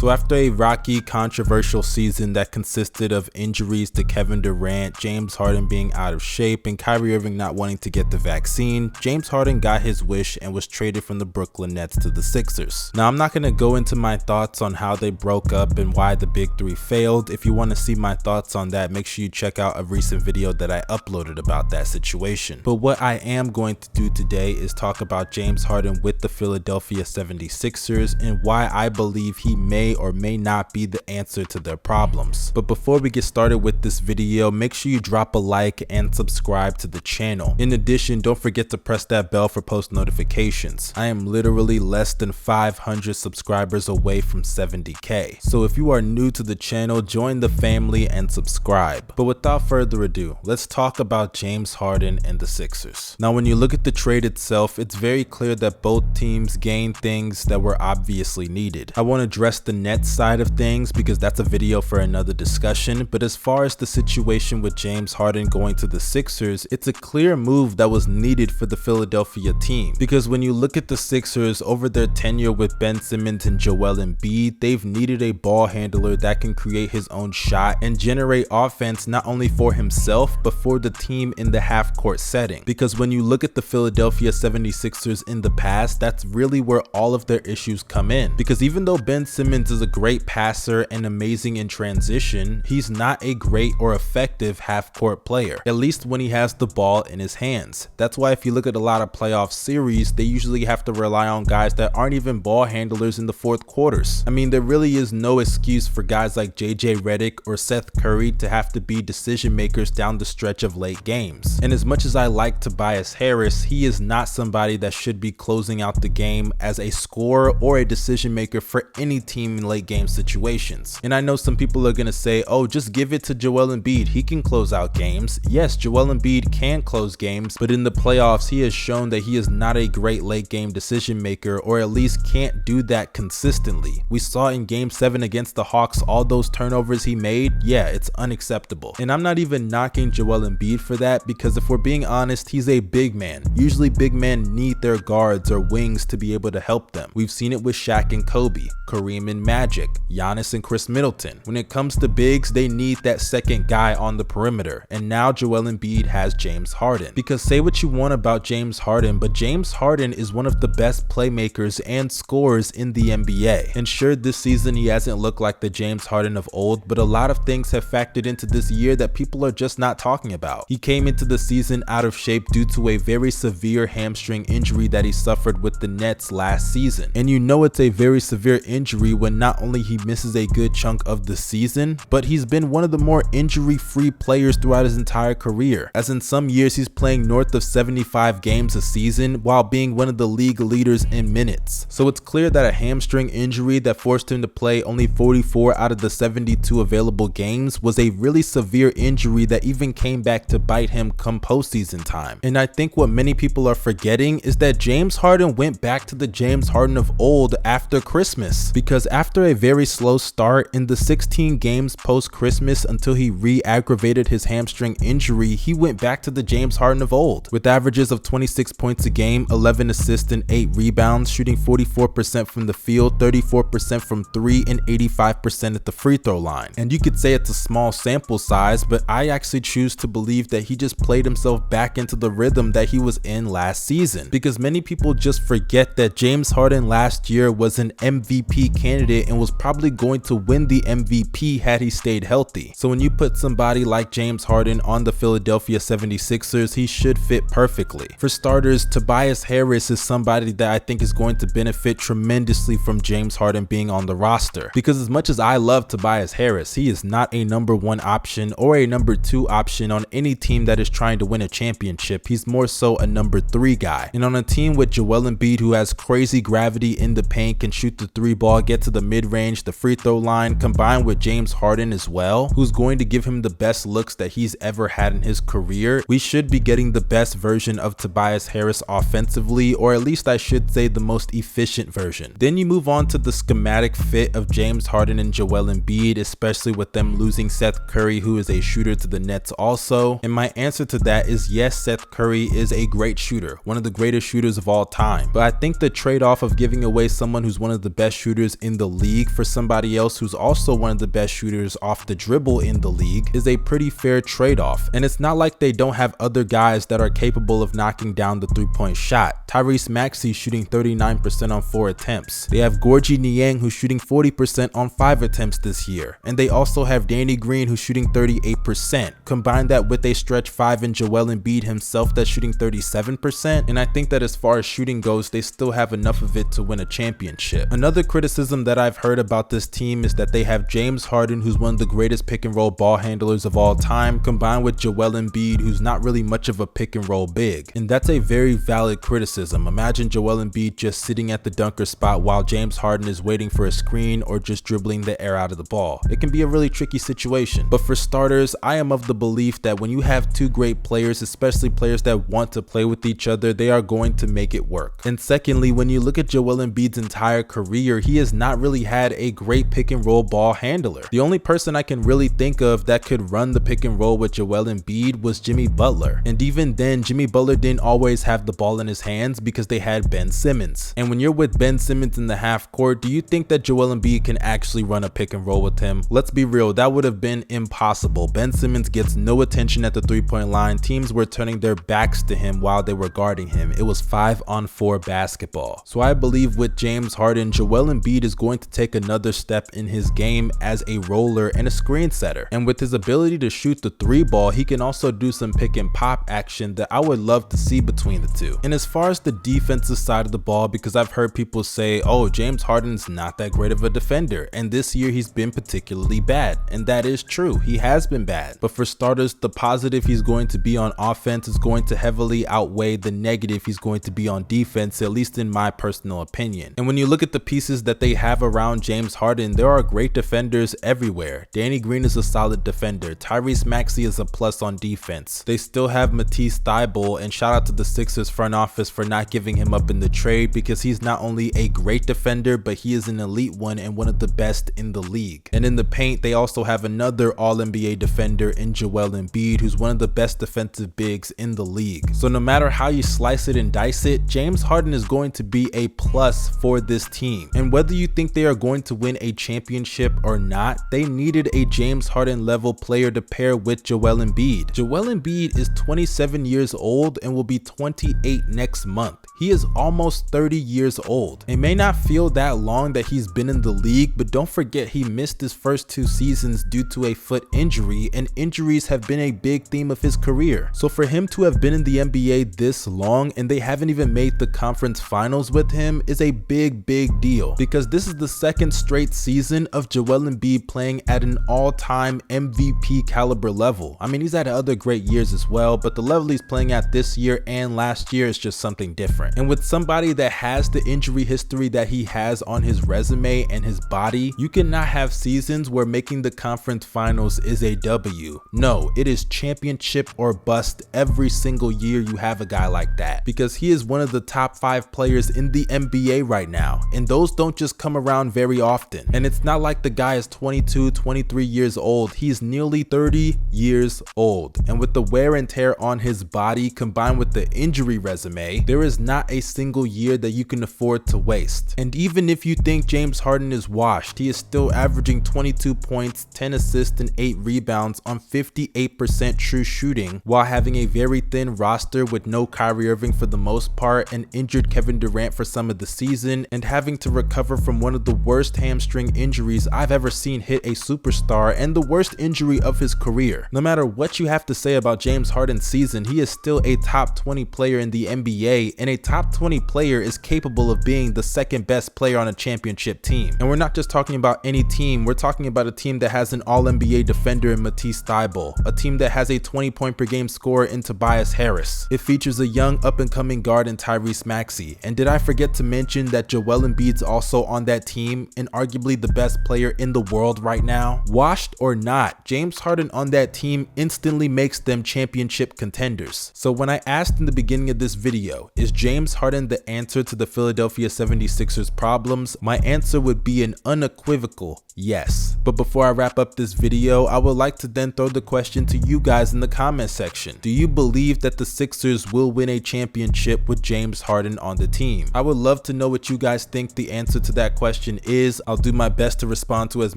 So after a rocky, controversial season that consisted of injuries to Kevin Durant, James Harden being out of shape, and Kyrie Irving not wanting to get the vaccine, James Harden got his wish and was traded from the Brooklyn Nets to the Sixers. Now, I'm not going to go into my thoughts on how they broke up and why the Big Three failed. If you want to see my thoughts on that, make sure you check out a recent video that I uploaded about that situation. But what I am going to do today is talk about James Harden with the Philadelphia 76ers and why I believe he may or may not be the answer to their problems. But before we get started with this video, make sure you drop a like and subscribe to the channel. In addition, don't forget to press that bell for post notifications. I am literally less than 500 subscribers away from 70k. So if you are new to the channel, join the family and subscribe. But without further ado, let's talk about James Harden and the Sixers. Now, when you look at the trade itself, it's very clear that both teams gained things that were obviously needed. I want to address the Nets side of things because that's a video for another discussion, but as far as the situation with James Harden going to the Sixers, it's a clear move that was needed for the Philadelphia team. Because when you look at the Sixers over their tenure with Ben Simmons and Joel Embiid, they've needed a ball handler that can create his own shot and generate offense not only for himself, but for the team in the half-court setting. Because when you look at the Philadelphia 76ers in the past, that's really where all of their issues come in. Because even though Ben Simmons is a great passer and amazing in transition, he's not a great or effective half-court player, at least when he has the ball in his hands. That's why if you look at a lot of playoff series, they usually have to rely on guys that aren't even ball handlers in the fourth quarters. I mean, there really is no excuse for guys like JJ Redick or Seth Curry to have to be decision makers down the stretch of late games. And as much as I like Tobias Harris, he is not somebody that should be closing out the game as a scorer or a decision maker for any team in late game situations. And I know some people are going to say, oh, just give it to Joel Embiid, he can close out games. Yes, Joel Embiid can close games, but in the playoffs he has shown that he is not a great late game decision maker, or at least can't do that consistently. We saw in game 7 against the Hawks all those turnovers he made. Yeah, it's unacceptable. And I'm not even knocking Joel Embiid for that, because if we're being honest, he's a big man. Usually big men need their guards or wings to be able to help them. We've seen it with Shaq and Kobe, Kareem and Magic, Giannis and Chris Middleton. When it comes to bigs, they need that second guy on the perimeter, and now Joel Embiid has James Harden. Because say what you want about James Harden, but James Harden is one of the best playmakers and scorers in the NBA. And sure, this season he hasn't looked like the James Harden of old, but a lot of things have factored into this year that people are just not talking about. He came into the season out of shape due to a very severe hamstring injury that he suffered with the Nets last season. And you know it's a very severe injury when not only he misses a good chunk of the season, but he's been one of the more injury-free players throughout his entire career, as in some years he's playing north of 75 games a season while being one of the league leaders in minutes. So it's clear that a hamstring injury that forced him to play only 44 out of the 72 available games was a really severe injury that even came back to bite him come postseason time. And I think what many people are forgetting is that James Harden went back to the James Harden of old after Christmas, because after a very slow start in the 16 games post-Christmas until he re-aggravated his hamstring injury, he went back to the James Harden of old, with averages of 26 points a game, 11 assists and 8 rebounds, shooting 44% from the field, 34% from 3, and 85% at the free throw line. And you could say it's a small sample size, but I actually choose to believe that he just played himself back into the rhythm that he was in last season, because many people just forget that James Harden last year was an MVP candidate and was probably going to win the MVP had he stayed healthy. So when you put somebody like James Harden on the Philadelphia 76ers, he should fit perfectly. For starters, Tobias Harris is somebody that I think is going to benefit tremendously from James Harden being on the roster, because as much as I love Tobias Harris, he is not a number 1 option or a number 2 option on any team that is trying to win a championship. He's more so a number 3 guy. And on a team with Joel Embiid, who has crazy gravity in the paint, can shoot the 3 ball, get to the mid-range, the free throw line, combined with James Harden as well, who's going to give him the best looks that he's ever had in his career, we should be getting the best version of Tobias Harris offensively, or at least I should say the most efficient version. Then you move on to the schematic fit of James Harden and Joel Embiid, especially with them losing Seth Curry, who is a shooter, to the Nets also. And my answer to that is yes, Seth Curry is a great shooter, one of the greatest shooters of all time. But I think the trade-off of giving away someone who's one of the best shooters in the league for somebody else who's also one of the best shooters off the dribble in the league is a pretty fair trade-off. And it's not like they don't have other guys that are capable of knocking down the three-point shot. Tyrese Maxey shooting 39% on 4 attempts. They have Gorgie Niang who's shooting 40% on 5 attempts this year. And they also have Danny Green who's shooting 38%. Combine that with a stretch 5 in Joel Embiid himself that's shooting 37%. And I think that as far as shooting goes, they still have enough of it to win a championship. Another criticism that I've heard about this team is that they have James Harden, who's one of the greatest pick and roll ball handlers of all time, combined with Joel Embiid, who's not really much of a pick and roll big. And that's a very valid criticism. Imagine Joel Embiid just sitting at the dunker spot while James Harden is waiting for a screen or just dribbling the air out of the ball. It can be a really tricky situation. But for starters, I am of the belief that when you have two great players, especially players that want to play with each other, they are going to make it work. And secondly, when you look at Joel Embiid's entire career, he has not really had a great pick and roll ball handler. The only person I can really think of that could run the pick and roll with Joel Embiid was Jimmy Butler. And even then, Jimmy Butler didn't always have the ball in his hands because they had Ben Simmons. And when you're with Ben Simmons in the half court, do you think that Joel Embiid can actually run a pick and roll with him? Let's be real, that would have been impossible. Ben Simmons gets no attention at the three-point line. Teams were turning their backs to him while they were guarding him. It was 5-on-4 basketball. So I believe with James Harden, Joel Embiid is going to take another step in his game as a roller and a screen setter. And with his ability to shoot the three ball, he can also do some pick and pop action that I would love to see between the two. And as far as the defensive side of the ball, because I've heard people say, oh, James Harden's not that great of a defender, and this year he's been particularly bad. And that is true, he has been bad. But for starters, the positive he's going to be on offense is going to heavily outweigh the negative he's going to be on defense, at least in my personal opinion. And when you look at the pieces that they have around James Harden, there are great defenders everywhere. Danny Green is a solid defender. Tyrese Maxey is a plus on defense. They still have Matisse Thybulle, and shout out to the Sixers front office for not giving him up in the trade, because he's not only a great defender, but he is an elite one and one of the best in the league. And in the paint, they also have another All-NBA defender in Joel Embiid, who's one of the best defensive bigs in the league. So no matter how you slice it and dice it, James Harden is going to be a plus for this team. And whether you think they are going to win a championship or not, they needed a James Harden level player to pair with Joel Embiid. Joel Embiid is 27 years old and will be 28 next month. He is almost 30 years old. It may not feel that long that he's been in the league, but don't forget he missed his first 2 seasons due to a foot injury, and injuries have been a big theme of his career. So for him to have been in the NBA this long and they haven't even made the conference finals with him is a big deal, because this is the second straight season of Joel Embiid playing at an all-time MVP caliber level. I mean, he's had other great years as well, but the level he's playing at this year and last year is just something different. And with somebody that has the injury history that he has on his resume and his body, you cannot have seasons where making the conference finals is a W. No, it is championship or bust every single year you have a guy like that, because he is one of the top 5 players in the NBA right now, and those don't just come around very often. And it's not like the guy is 22, 23 years old. He's nearly 30 years old, and with the wear and tear on his body combined with the injury resume, there is not a single year that you can afford to waste. And even if you think James Harden is washed, he is still averaging 22 points, 10 assists, and 8 rebounds on 58% true shooting, while having a very thin roster with no Kyrie Irving for the most part, and injured Kevin Durant for some of the season, and having to recover from one of the worst hamstring injuries I've ever seen hit a superstar, and the worst injury of his career. No matter what you have to say about James Harden's season, he is still a top 20 player in the NBA, and a top 20 player is capable of being the second best player on a championship team. And we're not just talking about any team, we're talking about a team that has an All-NBA defender in Matisse Thybulle, a team that has a 20-point per game scorer in Tobias Harris. It features a young up-and-coming guard in Tyrese Maxey. And did I forget to mention that Joel Embiid's also on that team and arguably the best player in the world right now? Washed or not, James Harden on that team instantly makes them championship contenders. So when I asked in the beginning of this video, is James Harden the answer to the Philadelphia 76ers problems? My answer would be an unequivocal yes. But before I wrap up this video, I would like to then throw the question to you guys in the comment section. Do you believe that the Sixers will win a championship with James Harden on the team? I would love to know what you guys think the answer to that question question is. I'll do my best to respond to as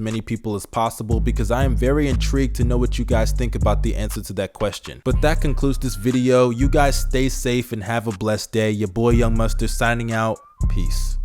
many people as possible because I am very intrigued to know what you guys think about the answer to that question. But that concludes this video. You guys stay safe and have a blessed day. Your boy Young Mustard signing out. Peace.